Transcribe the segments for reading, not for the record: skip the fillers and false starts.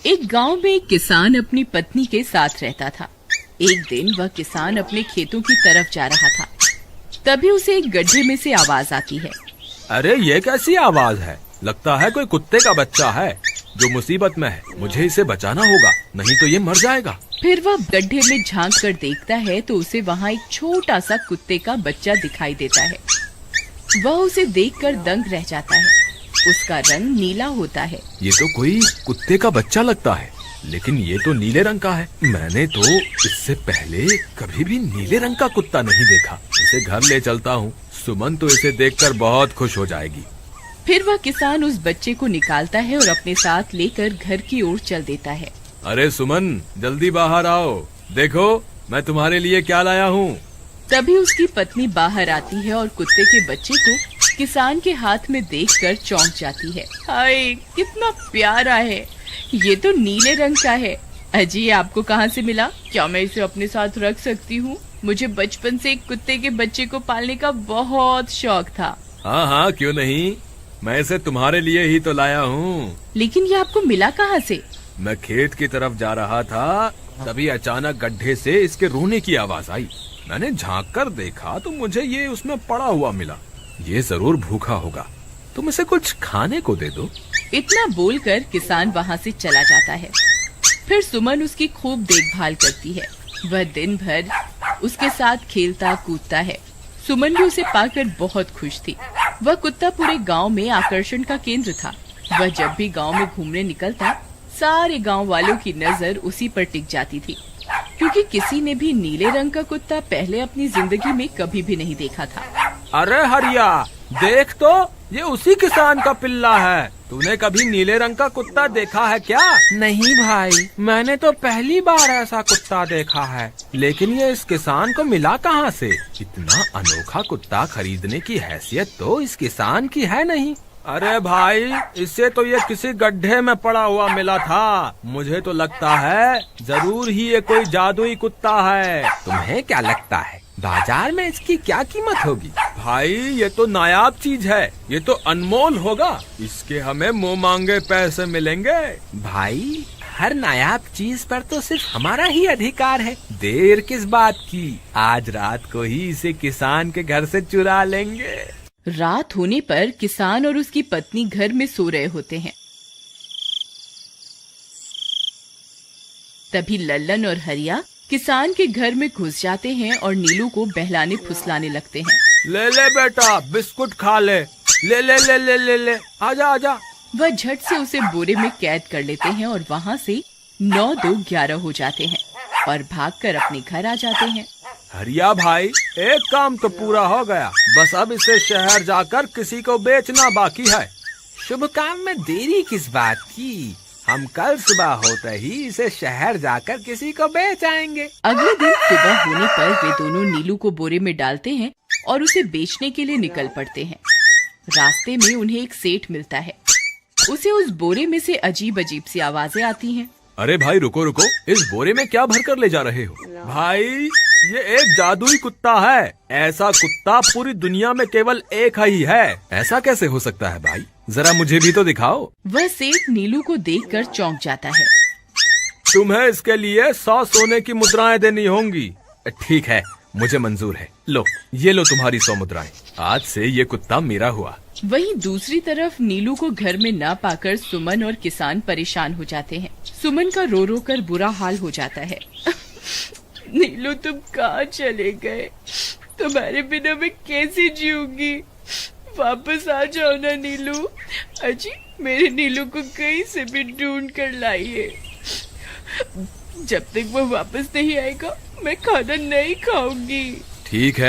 एक गांव में एक किसान अपनी पत्नी के साथ रहता था। एक दिन वह किसान अपने खेतों की तरफ जा रहा था। तभी उसे एक गड्ढे में से आवाज आती है। अरे ये कैसी आवाज है? लगता है कोई कुत्ते का बच्चा है जो मुसीबत में है। मुझे इसे बचाना होगा, नहीं तो ये मर जाएगा। फिर वह गड्ढे में झांक कर देखता है तो उसे वहाँ एक छोटा सा कुत्ते का बच्चा दिखाई देता है। वह उसे देखकर दंग रह जाता है। उसका रंग नीला होता है। ये तो कोई कुत्ते का बच्चा लगता है, लेकिन ये तो नीले रंग का है। मैंने तो इससे पहले कभी भी नीले रंग का कुत्ता नहीं देखा। इसे घर ले चलता हूँ, सुमन तो इसे देखकर बहुत खुश हो जाएगी। फिर वह किसान उस बच्चे को निकालता है और अपने साथ लेकर घर की ओर चल देता है। अरे सुमन, जल्दी बाहर आओ, देखो मैं तुम्हारे लिए क्या लाया हूँ। तभी उसकी पत्नी बाहर आती है और कुत्ते के बच्चे को किसान के हाथ में देखकर चौंक जाती है। हाय, कितना प्यारा है, ये तो नीले रंग का है। अजी, ये आपको कहाँ से मिला? क्या मैं इसे अपने साथ रख सकती हूँ? मुझे बचपन से एक कुत्ते के बच्चे को पालने का बहुत शौक था। हाँ हाँ, क्यों नहीं, मैं इसे तुम्हारे लिए ही तो लाया हूँ। लेकिन ये आपको मिला कहाँ से? मैं खेत की तरफ जा रहा था, तभी अचानक गड्ढे से इसके रोने की आवाज आई। मैंने झांक कर देखा तो मुझे ये उसमें पड़ा हुआ मिला। ये जरूर भूखा होगा, तुम इसे कुछ खाने को दे दो। इतना बोलकर किसान वहाँ से चला जाता है। फिर सुमन उसकी खूब देखभाल करती है। वह दिन भर उसके साथ खेलता कूदता है। सुमन भी उसे पाकर बहुत खुश थी। वह कुत्ता पूरे गांव में आकर्षण का केंद्र था। वह जब भी गांव में घूमने निकलता, सारे गांव वालों की नजर उसी पर टिक जाती थी, क्योंकि किसी ने भी नीले रंग का कुत्ता पहले अपनी जिंदगी में कभी भी नहीं देखा था। अरे हरिया, देख तो, ये उसी किसान का पिल्ला है। तूने कभी नीले रंग का कुत्ता देखा है क्या? नहीं भाई, मैंने तो पहली बार ऐसा कुत्ता देखा है। लेकिन ये इस किसान को मिला कहाँ से? इतना अनोखा कुत्ता खरीदने की हैसियत तो इस किसान की है नहीं। अरे भाई, इससे तो ये किसी गड्ढे में पड़ा हुआ मिला था। मुझे तो लगता है जरूर ही ये कोई जादुई कुत्ता है। तुम्हें क्या लगता है बाजार में इसकी क्या कीमत होगी? भाई, ये तो नायाब चीज है, ये तो अनमोल होगा। इसके हमें मुंह मांगे पैसे मिलेंगे। भाई, हर नायाब चीज पर तो सिर्फ हमारा ही अधिकार है। देर किस बात की, आज रात को ही इसे किसान के घर से चुरा लेंगे। रात होने पर किसान और उसकी पत्नी घर में सो रहे होते हैं। तभी लल्लन और हरिया किसान के घर में घुस जाते हैं और नीलू को बहलाने फुसलाने लगते हैं। ले ले बेटा, बिस्कुट खा ले, ले ले ले ले ले ले, आजा आजा। वह झट से उसे बोरे में कैद कर लेते हैं और वहाँ से 9-2-11 हो जाते हैं और भागकर अपने घर आ जाते हैं। हरिया भाई, एक काम तो पूरा हो गया, बस अब इसे शहर जाकर किसी को बेचना बाकी है। शुभ काम में देरी किस बात की? हम कल सुबह होते ही इसे शहर जाकर किसी को बेच आएंगे। अगले दिन सुबह होने पर वे दोनों नीलू को बोरे में डालते हैं और उसे बेचने के लिए निकल पड़ते हैं। रास्ते में उन्हें एक सेठ मिलता है। उसे उस बोरे में से अजीब अजीब सी आवाजें आती हैं। अरे भाई, रुको रुको, इस बोरे में क्या भर कर ले जा रहे हो? भाई, ये एक जादुई कुत्ता है। ऐसा कुत्ता पूरी दुनिया में केवल एक ही है। ऐसा कैसे हो सकता है भाई? जरा मुझे भी तो दिखाओ। वह सेठ नीलू को देखकर चौंक जाता है। तुम्हें इसके लिए 100 सोने की मुद्राएं देनी होंगी। ठीक है, मुझे मंजूर है। लो, ये लो तुम्हारी 100 मुद्राएं। आज से ये कुत्ता मेरा हुआ। वहीं दूसरी तरफ नीलू को घर में न पाकर सुमन और किसान परेशान हो जाते हैं। सुमन का रो रो कर बुरा हाल हो जाता है। नीलू, तुम कहाँ चले गए? तुम्हारे बिना मैं कैसे जीऊंगी? वापस आ जाओ ना नीलू। अजी, मेरे नीलू को कहीं से भी ढूंढ कर लाइए। जब तक वो वापस नहीं आएगा मैं खाना नहीं खाऊंगी। ठीक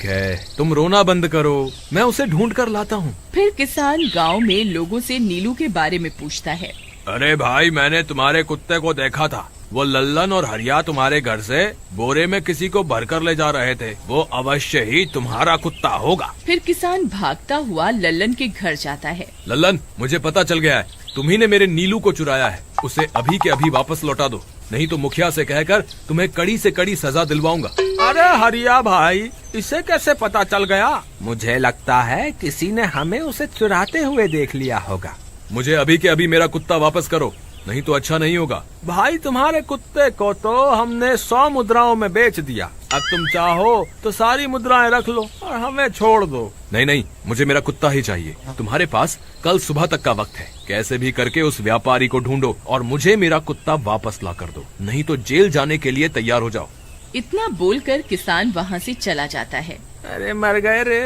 है, तुम रोना बंद करो, मैं उसे ढूंढ कर लाता हूँ। फिर किसान गांव में लोगों से नीलू के बारे में पूछता है। अरे भाई, मैंने तुम्हारे कुत्ते को देखा था। वो लल्लन और हरिया तुम्हारे घर से बोरे में किसी को भरकर ले जा रहे थे। वो अवश्य ही तुम्हारा कुत्ता होगा। फिर किसान भागता हुआ लल्लन के घर जाता है। लल्लन, मुझे पता चल गया है, तुम्ही ने मेरे नीलू को चुराया है। उसे अभी के अभी वापस लौटा दो, नहीं तो मुखिया से कहकर तुम्हें कड़ी से कड़ी सजा दिलवाऊंगा। अरे हरिया भाई, इसे कैसे पता चल गया? मुझे लगता है किसी ने हमें उसे चुराते हुए देख लिया होगा। मुझे अभी के अभी मेरा कुत्ता वापस करो, नहीं तो अच्छा नहीं होगा। भाई तुम्हारे कुत्ते को तो हमने 100 मुद्राओं में बेच दिया, अब तुम चाहो तो सारी मुद्राएं रख लो और हमें छोड़ दो। नहीं नहीं, मुझे मेरा कुत्ता ही चाहिए। तुम्हारे पास कल सुबह तक का वक्त है, कैसे भी करके उस व्यापारी को ढूंढो और मुझे मेरा कुत्ता वापस ला कर दो, नहीं तो जेल जाने के लिए तैयार हो जाओ। इतना बोलकर किसान वहाँ से चला जाता है। अरे मर गए रे,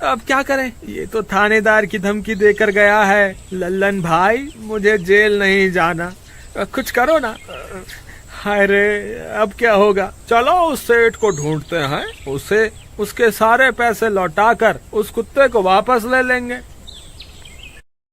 अब क्या करें, ये तो थानेदार की धमकी देकर गया है। लल्लन भाई, मुझे जेल नहीं जाना, कुछ करो ना। हाय रे, अब क्या होगा। चलो उस सेठ को ढूंढते हैं, उसे उसके सारे पैसे लौटाकर उस कुत्ते को वापस ले लेंगे।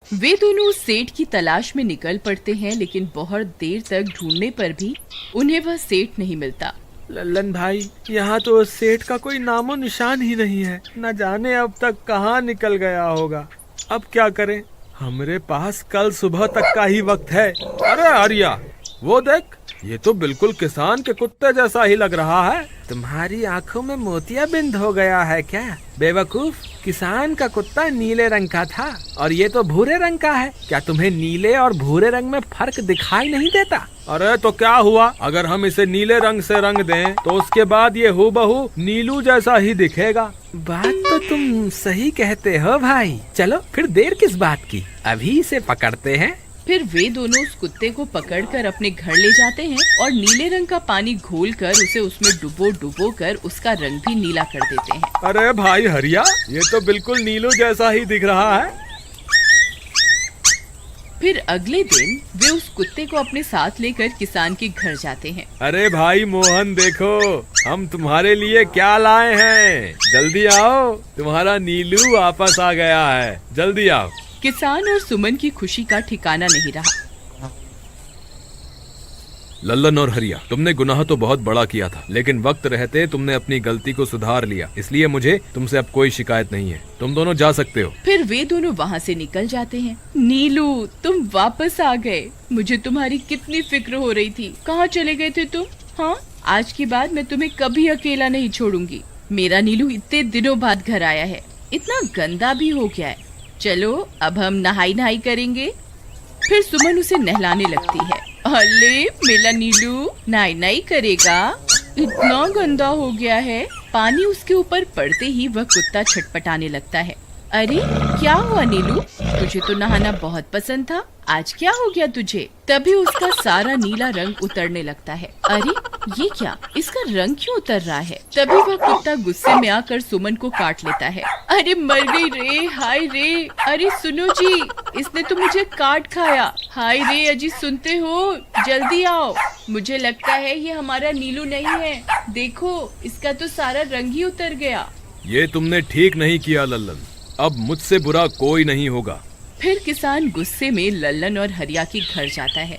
वे दोनों उस सेठ की तलाश में निकल पड़ते हैं, लेकिन बहुत देर तक ढूंढने पर भी उन्हें वह सेठ नहीं मिलता। लल्लन भाई, यहाँ तो उस सेठ का कोई नामो निशान ही नहीं है, न जाने अब तक कहाँ निकल गया होगा। अब क्या करें, हमारे पास कल सुबह तक का ही वक्त है। अरे आर्या, वो देख, ये तो बिल्कुल किसान के कुत्ते जैसा ही लग रहा है। तुम्हारी आंखों में मोतियाबिंद हो गया है क्या बेवकूफ? किसान का कुत्ता नीले रंग का था और ये तो भूरे रंग का है। क्या तुम्हें नीले और भूरे रंग में फर्क दिखाई नहीं देता? अरे तो क्या हुआ, अगर हम इसे नीले रंग से रंग दें तो उसके बाद ये हूबहू नीलू जैसा ही दिखेगा। बात तो तुम सही कहते हो भाई, चलो फिर देर किस बात की, अभी इसे पकड़ते हैं। फिर वे दोनों उस कुत्ते को पकड़कर अपने घर ले जाते हैं और नीले रंग का पानी घोलकर उसे उसमें डुबो कर उसका रंग भी नीला कर देते हैं। अरे भाई हरिया, ये तो बिल्कुल नीलू जैसा ही दिख रहा है। फिर अगले दिन वे उस कुत्ते को अपने साथ लेकर किसान के घर जाते हैं। अरे भाई मोहन, देखो हम तुम्हारे लिए क्या लाए हैं, जल्दी आओ, तुम्हारा नीलू वापस आ गया है, जल्दी आओ। किसान और सुमन की खुशी का ठिकाना नहीं रहा। लल्लन और हरिया, तुमने गुनाह तो बहुत बड़ा किया था, लेकिन वक्त रहते तुमने अपनी गलती को सुधार लिया, इसलिए मुझे तुमसे अब कोई शिकायत नहीं है, तुम दोनों जा सकते हो। फिर वे दोनों वहाँ से निकल जाते हैं। नीलू, तुम वापस आ गए, मुझे तुम्हारी कितनी फिक्र हो रही थी, कहाँ चले गए थे तुम? हाँ, आज के बाद मैं तुम्हें कभी अकेला नहीं छोड़ूंगी। मेरा नीलू इतने दिनों बाद घर आया है, इतना गंदा भी हो गया है। चलो अब हम नहाई करेंगे। फिर सुमन उसे नहलाने लगती है। अले मेरा नीलू नहाई करेगा, इतना गंदा हो गया है। पानी उसके ऊपर पड़ते ही वह कुत्ता छटपटाने लगता है। अरे क्या हुआ नीलू, तुझे तो नहाना बहुत पसंद था, आज क्या हो गया तुझे? तभी उसका सारा नीला रंग उतरने लगता है। अरे ये क्या, इसका रंग क्यों उतर रहा है? तभी वह कुत्ता गुस्से में आकर सुमन को काट लेता है। अरे मर गई रे, हाय रे, अरे सुनो जी, इसने तो मुझे काट खाया। हाय रे अजी, सुनते हो, जल्दी आओ, मुझे लगता है ये हमारा नीलू नहीं है, देखो इसका तो सारा रंग ही उतर गया। ये तुमने ठीक नहीं किया लल्लन, अब मुझसे बुरा कोई नहीं होगा। फिर किसान गुस्से में लल्लन और हरिया के घर जाता है।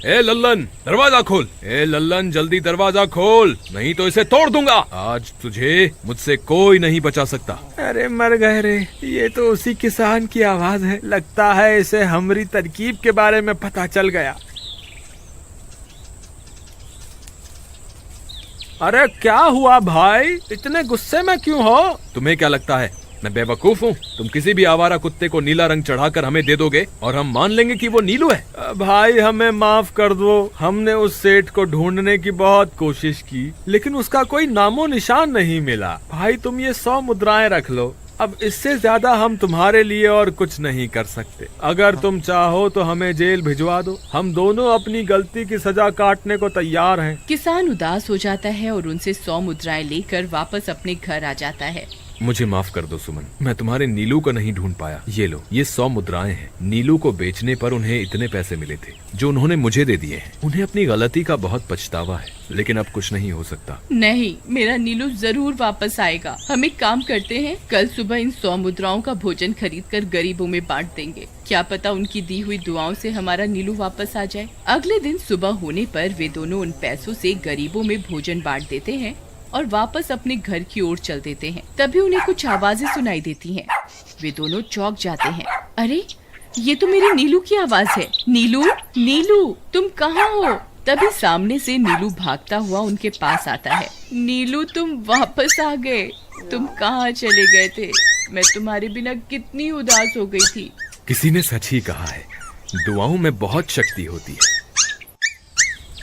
ए लल्लन, दरवाजा खोल। ए लल्लन, जल्दी दरवाजा खोल, नहीं तो इसे तोड़ दूंगा। आज तुझे मुझसे कोई नहीं बचा सकता। अरे मर गए रे, ये तो उसी किसान की आवाज है, लगता है इसे हमारी तरकीब के बारे में पता चल गया। अरे क्या हुआ भाई, इतने गुस्से में क्यों हो? तुम्हें क्या लगता है मैं बेवकूफ हूँ? तुम किसी भी आवारा कुत्ते को नीला रंग चढ़ाकर हमें दे दोगे और हम मान लेंगे कि वो नीलू है? भाई हमें माफ कर दो, हमने उस सेठ को ढूंढने की बहुत कोशिश की, लेकिन उसका कोई नामो निशान नहीं मिला। भाई तुम ये 100 मुद्राएं रख लो, अब इससे ज्यादा हम तुम्हारे लिए और कुछ नहीं कर सकते। अगर तुम चाहो तो हमें जेल भिजवा दो, हम दोनों अपनी गलती की सजा काटने को तैयार हैं। किसान उदास हो जाता है और उनसे 100 मुद्राएं लेकर वापस अपने घर आ जाता है। मुझे माफ कर दो सुमन, मैं तुम्हारे नीलू को नहीं ढूंढ पाया। ये लो, ये 100 मुद्राएं हैं। नीलू को बेचने पर उन्हें इतने पैसे मिले थे जो उन्होंने मुझे दे दिए हैं। उन्हें अपनी गलती का बहुत पछतावा है, लेकिन अब कुछ नहीं हो सकता। नहीं, मेरा नीलू जरूर वापस आएगा। हम एक काम करते हैं, कल सुबह इन 100 मुद्राओं का भोजन खरीदकर गरीबों में बांट देंगे। क्या पता उनकी दी हुई दुआओं से हमारा नीलू वापस आ जाए। अगले दिन सुबह होने पर वे दोनों उन पैसों से गरीबों में भोजन बांट देते हैं और वापस अपने घर की ओर चल देते हैं। तभी उन्हें कुछ आवाजें सुनाई देती हैं। वे दोनों चौंक जाते हैं। अरे ये तो मेरे नीलू की आवाज है। नीलू, नीलू तुम कहाँ हो? तभी सामने से नीलू भागता हुआ उनके पास आता है। नीलू तुम वापस आ गए, तुम कहाँ चले गए थे? मैं तुम्हारे बिना कितनी उदास हो गई थी। किसी ने सच ही कहा है, दुआओं में बहुत शक्ति होती है।